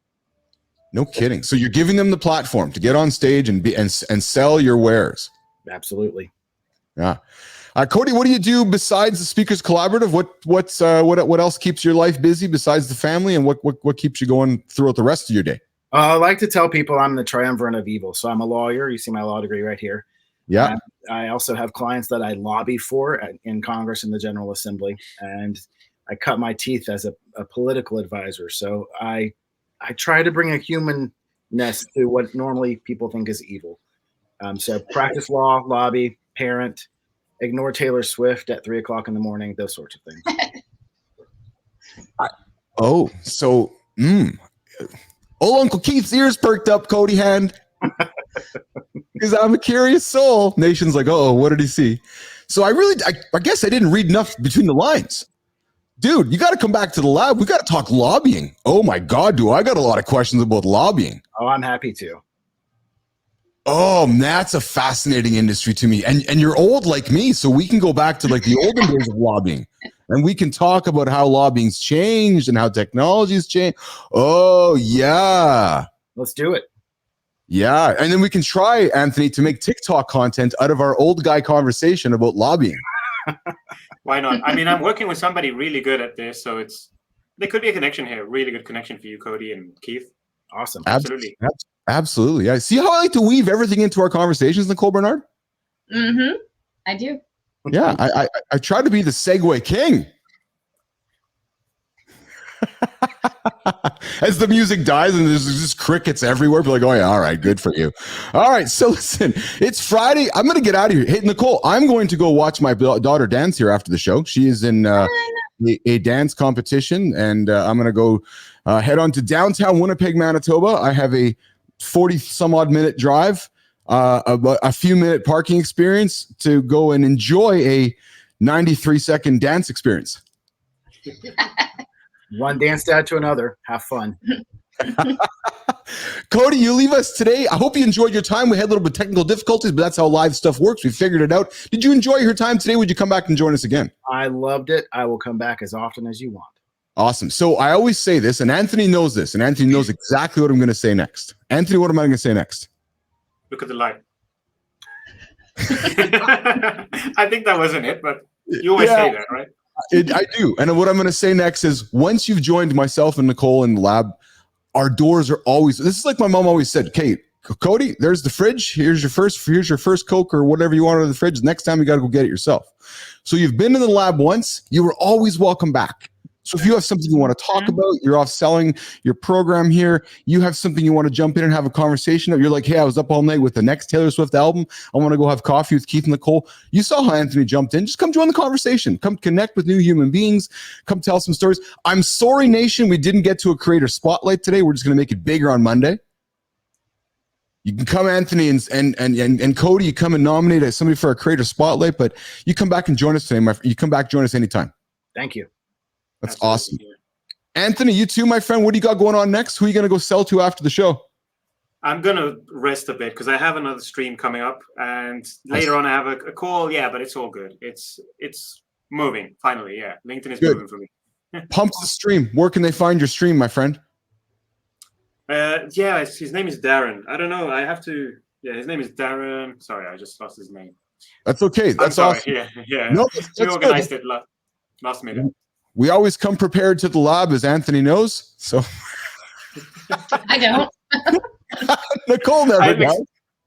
No kidding. So you're giving them the platform to get on stage and sell your wares. Absolutely. Yeah. Cody, what do you do besides the Speakers Collaborative? What else keeps your life busy besides the family, and what keeps you going throughout the rest of your day? I like to tell people I'm the triumvirate of evil. So I'm a lawyer. You see my law degree right here. Yeah. I also have clients that I lobby for in Congress and the General Assembly, and I cut my teeth as a political advisor. So I try to bring a humanness to what normally people think is evil. So practice law, lobby, parent, ignore Taylor Swift at 3:00 in the morning, those sorts of things. Old Uncle Keith's ears perked up, Cody Hand. Because I'm a curious soul. Nation's like, oh, what did he see? So I guess I didn't read enough between the lines. Dude, you got to come back to the lab. We got to talk lobbying. Oh my God, I got a lot of questions about lobbying. Oh, I'm happy to. Oh, that's a fascinating industry to me. And you're old like me, so we can go back to like the olden days of lobbying. And we can talk about how lobbying's changed and how technology's changed. Oh, yeah. Let's do it. Yeah. And then we can try, Anthony, to make TikTok content out of our old guy conversation about lobbying. Why not? I mean, I'm working with somebody really good at this, so there could be a connection here. Really good connection for you, Cody and Keith. Awesome. Absolutely. Absolutely. I see how I like to weave everything into our conversations, Nicole Bernard. Mm-hmm. I do. Yeah, I try to be the segue king. As the music dies and there's just crickets everywhere, be like, oh yeah, all right, good for you. All right, so listen, it's Friday. I'm going to get out of here. Hey, Nicole, I'm going to go watch my daughter dance here after the show. She is in a dance competition, and I'm going to go head on to downtown Winnipeg, Manitoba. I have a 40-some-odd minute drive, a few minute parking experience to go and enjoy a 93-second dance experience. One dance dad to another. Have fun. Cody, you leave us today. I hope you enjoyed your time. We had a little bit of technical difficulties, but that's how live stuff works. We figured it out. Did you enjoy your time today? Would you come back and join us again? I loved it. I will come back as often as you want. Awesome. So I always say this, and Anthony knows this, and Anthony knows exactly what I'm going to say next. Anthony, what am I going to say next? Look at the light. I think that wasn't it, but you always say that, right? I do. And what I'm going to say next is once you've joined myself and Nicole in the lab, our doors are always, this is like my mom always said, Kate, Cody, there's the fridge. Here's your first Coke or whatever you want out of the fridge. Next time you got to go get it yourself. So you've been in the lab once, you were always welcome back. So if you have something you want to talk about, you're off selling your program here, you have something you want to jump in and have a conversation of, you're like, hey, I was up all night with the next Taylor Swift album. I want to go have coffee with Keith and Nicole. You saw how Anthony jumped in. Just come join the conversation. Come connect with new human beings. Come tell some stories. I'm sorry, Nation, we didn't get to a creator spotlight today. We're just going to make it bigger on Monday. You can come, Anthony and Cody, you come and nominate somebody for a creator spotlight, but you come back and join us today. You come back, join us anytime. Thank you. That's awesome. Anthony, you too, my friend. What do you got going on next? Who are you going to go sell to after the show? I'm going to rest a bit because I have another stream coming up, and later on I have a call. Yeah, but it's all good. It's moving finally. Yeah, LinkedIn is moving for me. Pump the stream. Where can they find your stream, my friend? Yeah, his name is Darren. I don't know. I have to. Yeah, his name is Darren. Sorry, I just lost his name. That's okay. That's sorry. awesome. Yeah. No, We that's organized good. it last minute. We always come prepared to the lab, as Anthony knows. So I don't. Nicole never does.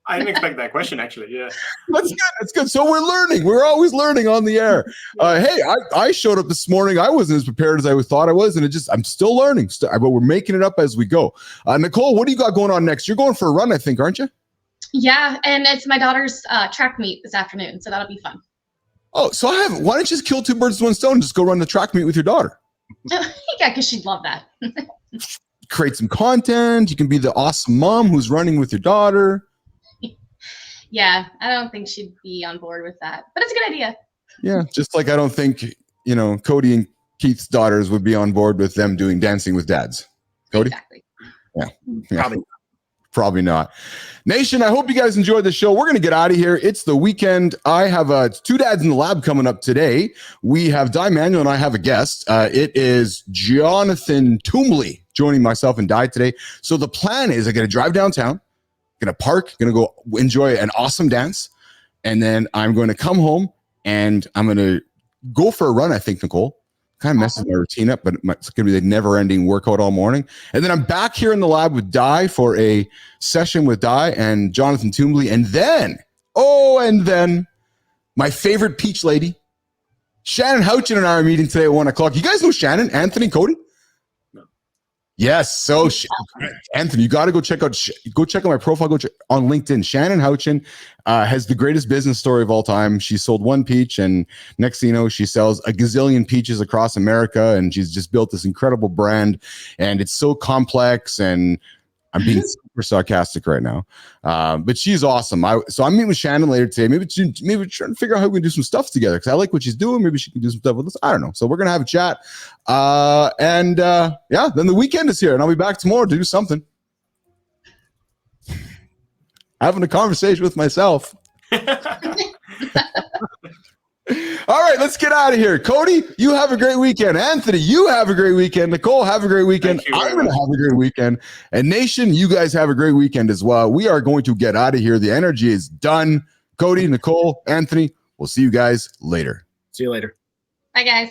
I didn't expect that question, actually. Yeah. That's good. That's good. So we're learning. We're always learning on the air. Hey, I showed up this morning. I wasn't as prepared as I thought I was, and I'm still learning. But we're making it up as we go. Nicole, what do you got going on next? You're going for a run, I think, aren't you? Yeah, and it's my daughter's track meet this afternoon, so that'll be fun. Oh, so why don't you just kill two birds with one stone and just go run the track meet with your daughter? Yeah, because she'd love that. Create some content. You can be the awesome mom who's running with your daughter. Yeah, I don't think she'd be on board with that, but it's a good idea. Yeah, just like I don't think, Cody and Keith's daughters would be on board with them doing Dancing with Dads. Cody? Exactly. Yeah. Probably not. Nation, I hope you guys enjoyed the show. We're going to get out of here. It's the weekend. I have Two Dads in the Lab coming up today. We have Di Manuel and I have a guest. It is Jonathan Toomley joining myself and Di today. So the plan is I'm going to drive downtown, going to park, going to go enjoy an awesome dance. And then I'm going to come home and I'm going to go for a run, I think, Nicole. Kind of messes my routine up, but it's going to be a never-ending workout all morning. And then I'm back here in the lab with Di for a session with Di and Jonathan Toomley. And then my favorite peach lady, Shannon Houchin, and I are meeting today at 1 o'clock. You guys know Shannon, Anthony, Cody? Yes. So Anthony, you got to go check out my profile. Go check on LinkedIn. Shannon Houchin has the greatest business story of all time. She sold one peach, and next thing you know, she sells a gazillion peaches across America, and she's just built this incredible brand. And it's so complex, and I'm being super sarcastic right now, but she's awesome. So I'm meeting with Shannon later today. Maybe we're trying to figure out how we can do some stuff together because I like what she's doing. Maybe she can do some stuff with us. I don't know. So we're gonna have a chat, then the weekend is here, and I'll be back tomorrow to do something. Having a conversation with myself. All right, let's get out of here. Cody, you have a great weekend. Anthony, you have a great weekend. Nicole, have a great weekend. I'm going to have a great weekend. And Nation, you guys have a great weekend as well. We are going to get out of here. The energy is done. Cody, Nicole, Anthony, we'll see you guys later. See you later. Bye, guys.